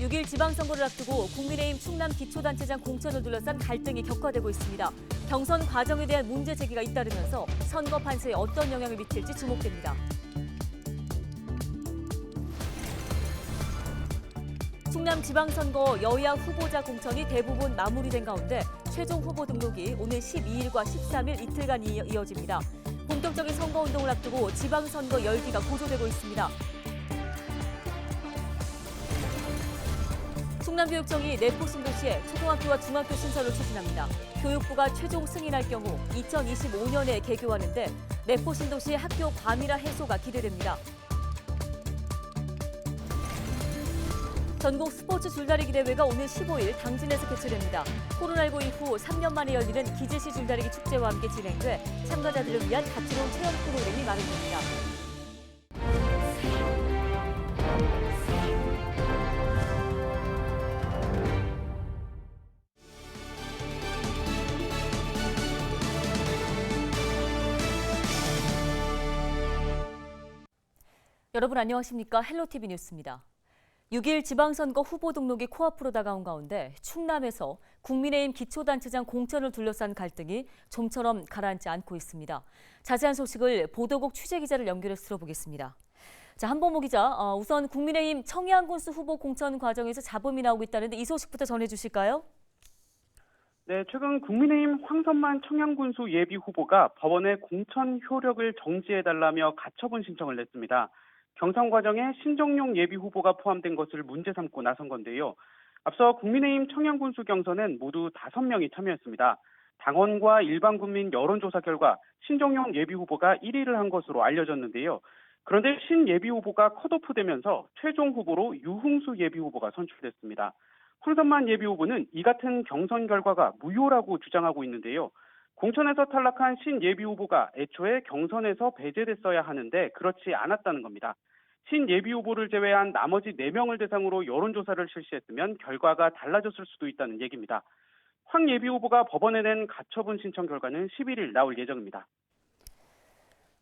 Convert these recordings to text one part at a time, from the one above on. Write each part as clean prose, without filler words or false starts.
6일 지방선거를 앞두고 국민의힘 충남 기초단체장 공천을 둘러싼 갈등이 격화되고 있습니다. 경선 과정에 대한 문제 제기가 잇따르면서 선거 판세에 어떤 영향을 미칠지 주목됩니다. 충남 지방선거 여야 후보자 공천이 대부분 마무리된 가운데 최종 후보 등록이 오늘 12일과 13일 이틀간 이어집니다. 본격적인 선거운동을 앞두고 지방선거 열기가 고조되고 있습니다. 충남교육청이 내포 신도시에 초등학교와 중학교 신설을 추진합니다. 교육부가 최종 승인할 경우 2025년에 개교하는데 내포 신도시 학교 과밀화 해소가 기대됩니다. 전국 스포츠 줄다리기 대회가 오늘 15일 당진에서 개최됩니다. 코로나19 이후 3년 만에 열리는 기제시 줄다리기 축제와 함께 진행돼 참가자들을 위한 다채로운 체험 프로그램이 마련됩니다. 여러분 안녕하십니까? 헬로티비 뉴스입니다. 6일 지방선거 후보 등록이 코앞으로 다가온 가운데 충남에서 국민의힘 기초단체장 공천을 둘러싼 갈등이 좀처럼 가라앉지 않고 있습니다. 자세한 소식을 보도국 취재기자를 연결해서 들어보겠습니다. 자, 한범호 기자, 우선 국민의힘 청양군수 후보 공천 과정에서 잡음이 나오고 있다는데 이 소식부터 전해주실까요? 네, 최근 국민의힘 황선만 청양군수 예비 후보가 법원에 공천 효력을 정지해달라며 가처분 신청을 냈습니다. 경선 과정에 신정용 예비 후보가 포함된 것을 문제 삼고 나선 건데요. 앞서 국민의힘 청양군수 경선엔 모두 5명이 참여했습니다. 당원과 일반 국민 여론조사 결과 신정용 예비 후보가 1위를 한 것으로 알려졌는데요. 그런데 신 예비 후보가 컷오프되면서 최종 후보로 유흥수 예비 후보가 선출됐습니다. 황선만 예비 후보는 이 같은 경선 결과가 무효라고 주장하고 있는데요. 공천에서 탈락한 신 예비 후보가 애초에 경선에서 배제됐어야 하는데 그렇지 않았다는 겁니다. 신 예비 후보를 제외한 나머지 4명을 대상으로 여론조사를 실시했으면 결과가 달라졌을 수도 있다는 얘기입니다. 황 예비 후보가 법원에 낸 가처분 신청 결과는 11일 나올 예정입니다.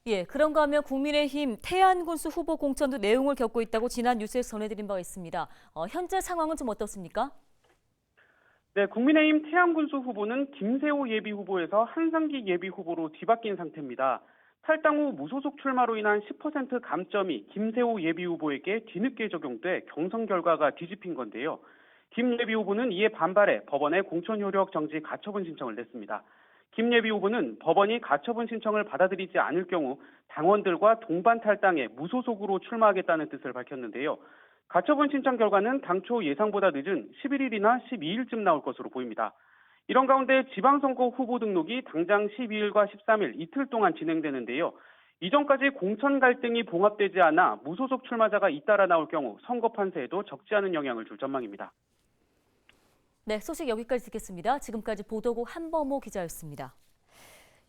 예, 그런가 하면 국민의힘 태안군수 후보 공천도 내용을 겪고 있다고 지난 뉴스에서 전해드린 바가 있습니다. 현재 상황은 좀 어떻습니까? 네, 국민의힘 태안군수 후보는 김세호 예비 후보에서 한상기 예비 후보로 뒤바뀐 상태입니다. 탈당 후 무소속 출마로 인한 10% 감점이 김세호 예비 후보에게 뒤늦게 적용돼 경선 결과가 뒤집힌 건데요. 김 예비 후보는 이에 반발해 법원에 공천 효력 정지 가처분 신청을 냈습니다. 김 예비 후보는 법원이 가처분 신청을 받아들이지 않을 경우 당원들과 동반 탈당해 무소속으로 출마하겠다는 뜻을 밝혔는데요. 가처분 신청 결과는 당초 예상보다 늦은 11일이나 12일쯤 나올 것으로 보입니다. 이런 가운데 지방선거 후보 등록이 당장 12일과 13일 이틀 동안 진행되는데요. 이전까지 공천 갈등이 봉합되지 않아 무소속 출마자가 잇따라 나올 경우 선거 판세에도 적지 않은 영향을 줄 전망입니다. 네, 소식 여기까지 듣겠습니다. 지금까지 보도국 한범호 기자였습니다.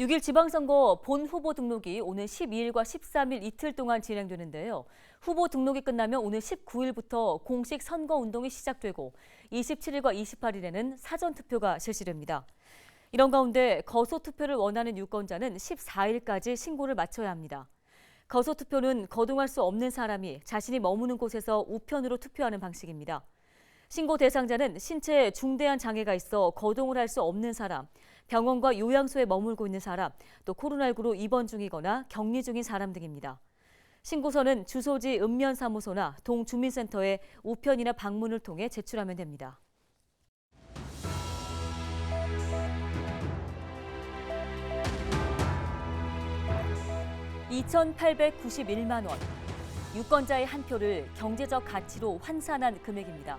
6일 지방선거 본 후보 등록이 오늘 12일과 13일 이틀 동안 진행되는데요. 후보 등록이 끝나면 오늘 19일부터 공식 선거운동이 시작되고 27일과 28일에는 사전투표가 실시됩니다. 이런 가운데 거소투표를 원하는 유권자는 14일까지 신고를 마쳐야 합니다. 거소투표는 거동할 수 없는 사람이 자신이 머무는 곳에서 우편으로 투표하는 방식입니다. 신고 대상자는 신체에 중대한 장애가 있어 거동을 할 수 없는 사람, 병원과 요양소에 머물고 있는 사람, 또 코로나19로 입원 중이거나 격리 중인 사람 등입니다. 신고서는 주소지 읍면사무소나 동주민센터에 우편이나 방문을 통해 제출하면 됩니다. (2,891만 원). 유권자의 한 표를 경제적 가치로 환산한 금액입니다.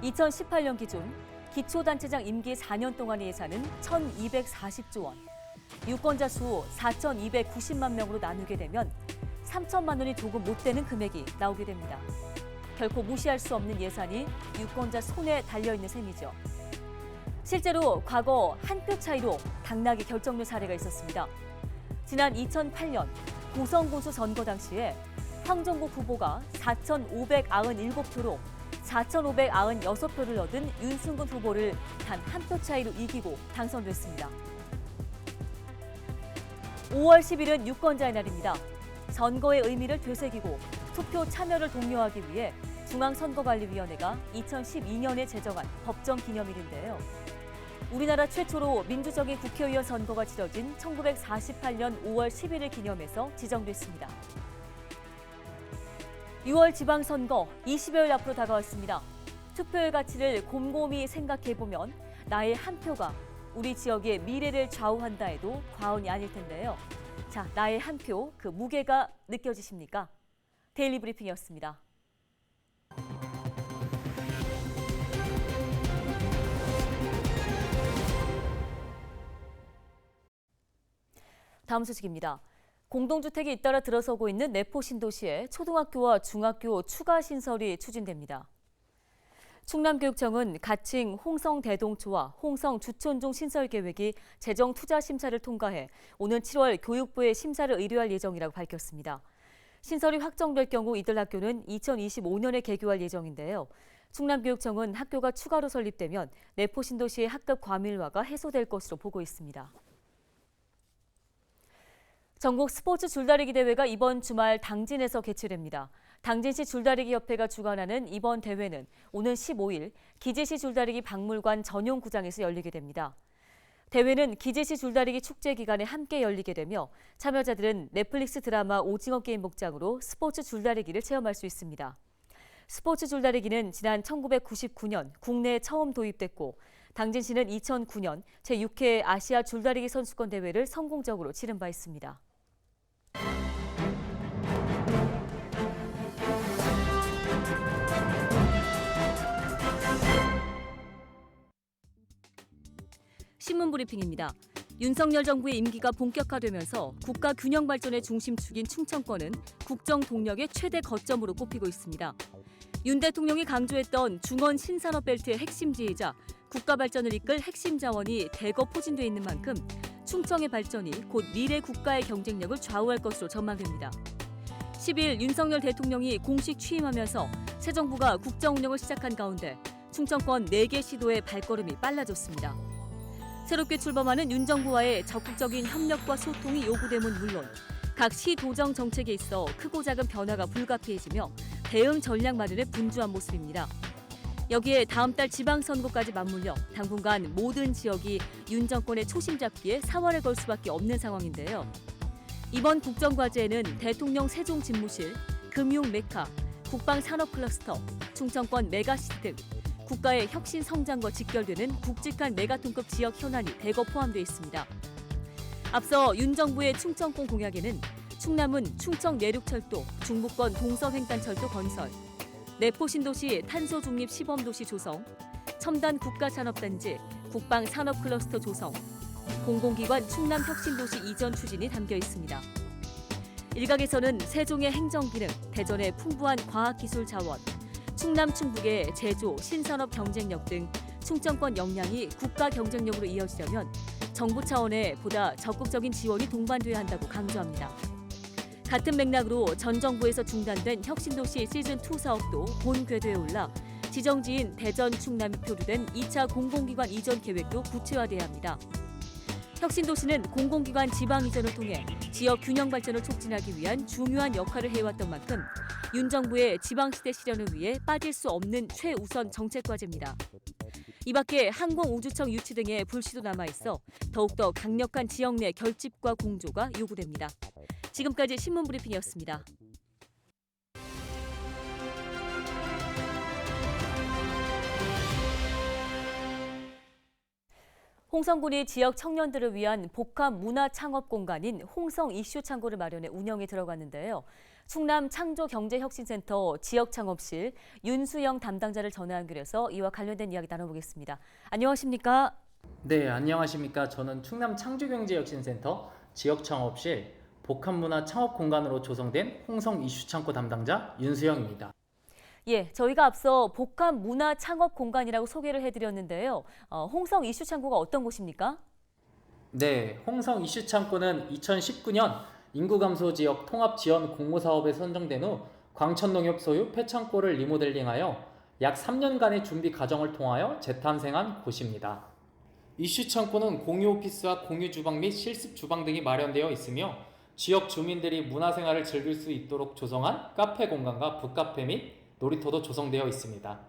2018년 기준 기초단체장 임기 4년 동안의 예산은 1,240조 원. 유권자 수 4,290만 명으로 나누게 되면 3천만 원이 조금 못 되는 금액이 나오게 됩니다. 결코 무시할 수 없는 예산이 유권자 손에 달려있는 셈이죠. 실제로 과거 한 표 차이로 당락이 결정된 사례가 있었습니다. 지난 2008년 고성군수 선거 당시에 황정국 후보가 4,597표로 4,596표를 얻은 윤승근 후보를 단 한 표 차이로 이기고 당선됐습니다. 5월 10일은 유권자의 날입니다. 선거의 의미를 되새기고 투표 참여를 독려하기 위해 중앙선거관리위원회가 2012년에 제정한 법정 기념일인데요. 우리나라 최초로 민주적인 국회의원 선거가 치러진 1948년 5월 10일을 기념해서 지정됐습니다. 6월 지방선거 20여일 앞으로 다가왔습니다. 투표의 가치를 곰곰이 생각해보면 나의 한 표가 우리 지역의 미래를 좌우한다 해도 과언이 아닐 텐데요. 자, 나의 한 표, 그 무게가 느껴지십니까? 데일리 브리핑이었습니다. 다음 소식입니다. 공동주택이 잇따라 들어서고 있는 내포 신도시에 초등학교와 중학교 추가 신설이 추진됩니다. 충남교육청은 가칭 홍성대동초와 홍성주촌중 신설 계획이 재정 투자 심사를 통과해 오는 7월 교육부에 심사를 의뢰할 예정이라고 밝혔습니다. 신설이 확정될 경우 이들 학교는 2025년에 개교할 예정인데요. 충남교육청은 학교가 추가로 설립되면 내포 신도시의 학급 과밀화가 해소될 것으로 보고 있습니다. 전국 스포츠 줄다리기 대회가 이번 주말 당진에서 개최됩니다. 당진시 줄다리기 협회가 주관하는 이번 대회는 오는 15일 기제시 줄다리기 박물관 전용 구장에서 열리게 됩니다. 대회는 기제시 줄다리기 축제 기간에 함께 열리게 되며 참여자들은 넷플릭스 드라마 오징어 게임 복장으로 스포츠 줄다리기를 체험할 수 있습니다. 스포츠 줄다리기는 지난 1999년 국내에 처음 도입됐고 당진시는 2009년 제6회 아시아 줄다리기 선수권 대회를 성공적으로 치른 바 있습니다. 신문 브리핑입니다. 윤석열 정부의 임기가 본격화되면서 국가 균형 발전의 중심축인 충청권은 국정 동력의 최대 거점으로 꼽히고 있습니다. 윤 대통령이 강조했던 중원 신산업 벨트의 핵심지이자 국가 발전을 이끌 핵심 자원이 대거 포진돼 있는 만큼 충청의 발전이 곧 미래 국가의 경쟁력을 좌우할 것으로 전망됩니다. 10일 윤석열 대통령이 공식 취임하면서 새 정부가 국정 운영을 시작한 가운데 충청권 4개 시도의 발걸음이 빨라졌습니다. 새롭게 출범하는 윤 정부와의 적극적인 협력과 소통이 요구됨은 물론 각 시 도정 정책에 있어 크고 작은 변화가 불가피해지며 대응 전략 마련에 분주한 모습입니다. 여기에 다음 달 지방선거까지 맞물려 당분간 모든 지역이 윤 정권의 초심 잡기에 사활을 걸 수밖에 없는 상황인데요. 이번 국정과제에는 대통령 세종 집무실, 금융 메카, 국방산업클러스터, 충청권 메가시티 등 국가의 혁신 성장과 직결되는 굵직한 메가톤급 지역 현안이 대거 포함되어 있습니다. 앞서 윤 정부의 충청권 공약에는 충남은 충청 내륙철도, 중부권 동서횡단철도 건설, 내포 신도시 탄소 중립 시범도시 조성, 첨단 국가산업단지, 국방산업클러스터 조성, 공공기관 충남혁신도시 이전 추진이 담겨 있습니다. 일각에서는 세종의 행정기능, 대전의 풍부한 과학기술 자원, 충남 충북의 제조, 신산업 경쟁력 등 충청권 역량이 국가 경쟁력으로 이어지려면 정부 차원의 보다 적극적인 지원이 동반돼야 한다고 강조합니다. 같은 맥락으로 전 정부에서 중단된 혁신도시 시즌2 사업도 본 궤도에 올라 지정지인 대전, 충남이 표류된 2차 공공기관 이전 계획도 구체화돼야 합니다. 혁신도시는 공공기관 지방 이전을 통해 지역 균형 발전을 촉진하기 위한 중요한 역할을 해왔던 만큼 윤 정부의 지방시대 실현을 위해 빠질 수 없는 최우선 정책 과제입니다. 이 밖에 항공우주청 유치 등의 불씨도 남아있어 더욱더 강력한 지역 내 결집과 공조가 요구됩니다. 지금까지 신문 브리핑이었습니다. 홍성군이 지역 청년들을 위한 복합 문화 창업 공간인 홍성 이슈 창고를 마련해 운영에 들어갔는데요. 충남 창조경제혁신센터 지역창업실 윤수영 담당자를 전화 연결해서 이와 관련된 이야기 나눠보겠습니다. 안녕하십니까? 네, 안녕하십니까. 저는 충남 창조경제혁신센터 지역창업실 복합문화 창업 공간으로 조성된 홍성 이슈 창고 담당자 윤수영입니다. 예, 저희가 앞서 복합 문화 창업 공간이라고 소개를 해드렸는데요. 홍성 이슈 창고가 어떤 곳입니까? 네, 홍성 이슈 창고는 2019년 인구 감소 지역 통합 지원 공모 사업에 선정된 후 광천농협 소유 폐창고를 리모델링하여 약 3년간의 준비 과정을 통하여 재탄생한 곳입니다. 이슈 창고는 공유 오피스와 공유 주방 및 실습 주방 등이 마련되어 있으며 지역 주민들이 문화생활을 즐길 수 있도록 조성한 카페 공간과 북카페 및 놀이터도 조성되어 있습니다.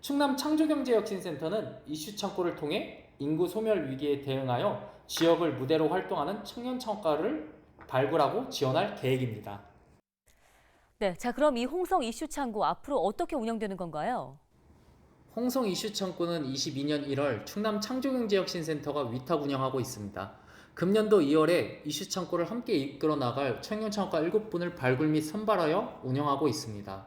충남 창조경제혁신센터는 이슈 창고를 통해 인구 소멸 위기에 대응하여 지역을 무대로 활동하는 청년 창업가를 발굴하고 지원할 계획입니다. 네, 자 그럼 이 홍성 이슈 창고 앞으로 어떻게 운영되는 건가요? 홍성 이슈 창고는 22년 1월 충남 창조경제혁신센터가 위탁 운영하고 있습니다. 금년도 2월에 이슈 창고를 함께 이끌어 나갈 청년 창업가 7분을 발굴 및 선발하여 운영하고 있습니다.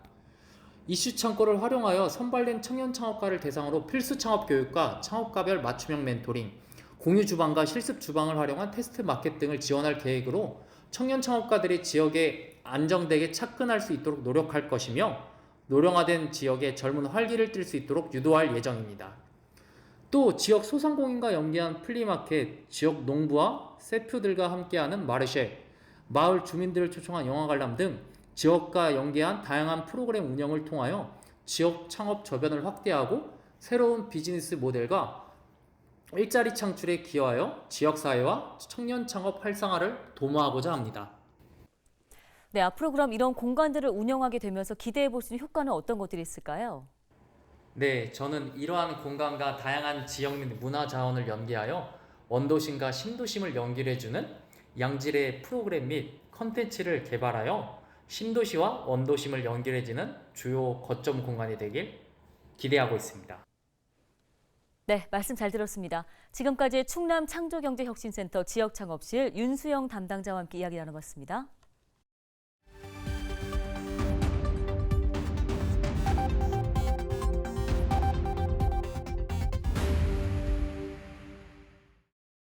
이슈 창고를 활용하여 선발된 청년 창업가를 대상으로 필수 창업 교육과 창업가별 맞춤형 멘토링, 공유 주방과 실습 주방을 활용한 테스트 마켓 등을 지원할 계획으로 청년 창업가들이 지역에 안정되게 착근할 수 있도록 노력할 것이며 노령화된 지역에 젊은 활기를 띨 수 있도록 유도할 예정입니다. 또 지역 소상공인과 연계한 플리마켓, 지역 농부와 세프들과 함께하는 마르쉐, 마을 주민들을 초청한 영화 관람 등 지역과 연계한 다양한 프로그램 운영을 통하여 지역 창업 저변을 확대하고 새로운 비즈니스 모델과 일자리 창출에 기여하여 지역사회와 청년 창업 활성화를 도모하고자 합니다. 네, 앞으로 그럼 이런 공간들을 운영하게 되면서 기대해 볼 수 있는 효과는 어떤 것들이 있을까요? 네, 저는 이러한 공간과 다양한 지역 및 문화 자원을 연계하여 원도심과 신도심을 연결해주는 양질의 프로그램 및 컨텐츠를 개발하여 신도시와 원도심을 연결해주는 주요 거점 공간이 되길 기대하고 있습니다. 네, 말씀 잘 들었습니다. 지금까지 충남 창조경제혁신센터 지역창업실 윤수영 담당자와 함께 이야기 나눠봤습니다.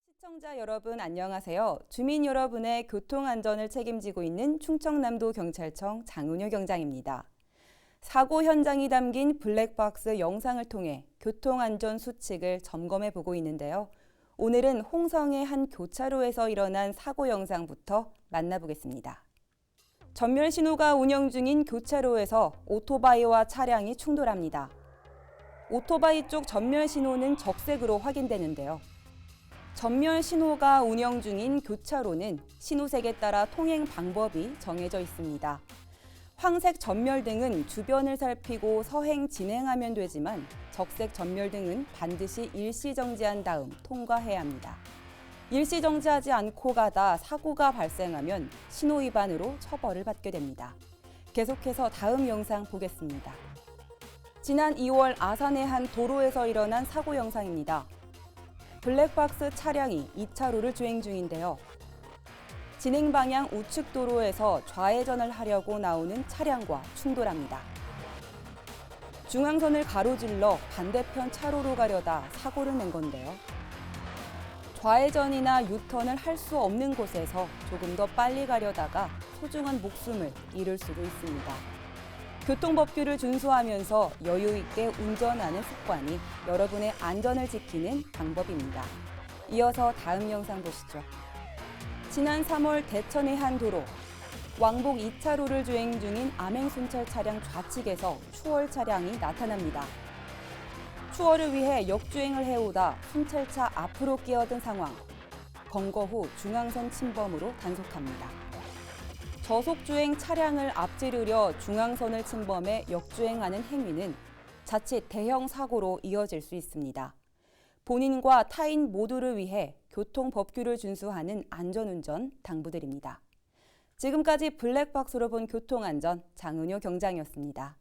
시청자 여러분 안녕하세요. 주민 여러분의 교통안전을 책임지고 있는 충청남도 경찰청 장은효 경장입니다. 사고 현장이 담긴 블랙박스 영상을 통해 교통안전 수칙을 점검해 보고 있는데요. 오늘은 홍성의 한 교차로에서 일어난 사고 영상부터 만나보겠습니다. 전멸 신호가 운영 중인 교차로에서 오토바이와 차량이 충돌합니다. 오토바이 쪽 전멸 신호는 적색으로 확인되는데요. 전멸 신호가 운영 중인 교차로는 신호색에 따라 통행 방법이 정해져 있습니다. 황색 전멸등은 주변을 살피고 서행 진행하면 되지만 적색 전멸등은 반드시 일시 정지한 다음 통과해야 합니다. 일시 정지하지 않고 가다 사고가 발생하면 신호 위반으로 처벌을 받게 됩니다. 계속해서 다음 영상 보겠습니다. 지난 2월 아산의 한 도로에서 일어난 사고 영상입니다. 블랙박스 차량이 2차로를 주행 중인데요. 진행 방향 우측 도로에서 좌회전을 하려고 나오는 차량과 충돌합니다. 중앙선을 가로질러 반대편 차로로 가려다 사고를 낸 건데요. 좌회전이나 유턴을 할 수 없는 곳에서 조금 더 빨리 가려다가 소중한 목숨을 잃을 수도 있습니다. 교통법규를 준수하면서 여유 있게 운전하는 습관이 여러분의 안전을 지키는 방법입니다. 이어서 다음 영상 보시죠. 지난 3월 대천의 한 도로, 왕복 2차로를 주행 중인 암행순찰 차량 좌측에서 추월 차량이 나타납니다. 추월을 위해 역주행을 해오다 순찰차 앞으로 끼어든 상황, 검거 후 중앙선 침범으로 단속합니다. 저속주행 차량을 앞지르려 중앙선을 침범해 역주행하는 행위는 자칫 대형 사고로 이어질 수 있습니다. 본인과 타인 모두를 위해 교통법규를 준수하는 안전운전 당부드립니다. 지금까지 블랙박스로 본 교통안전 장은효 경장이었습니다.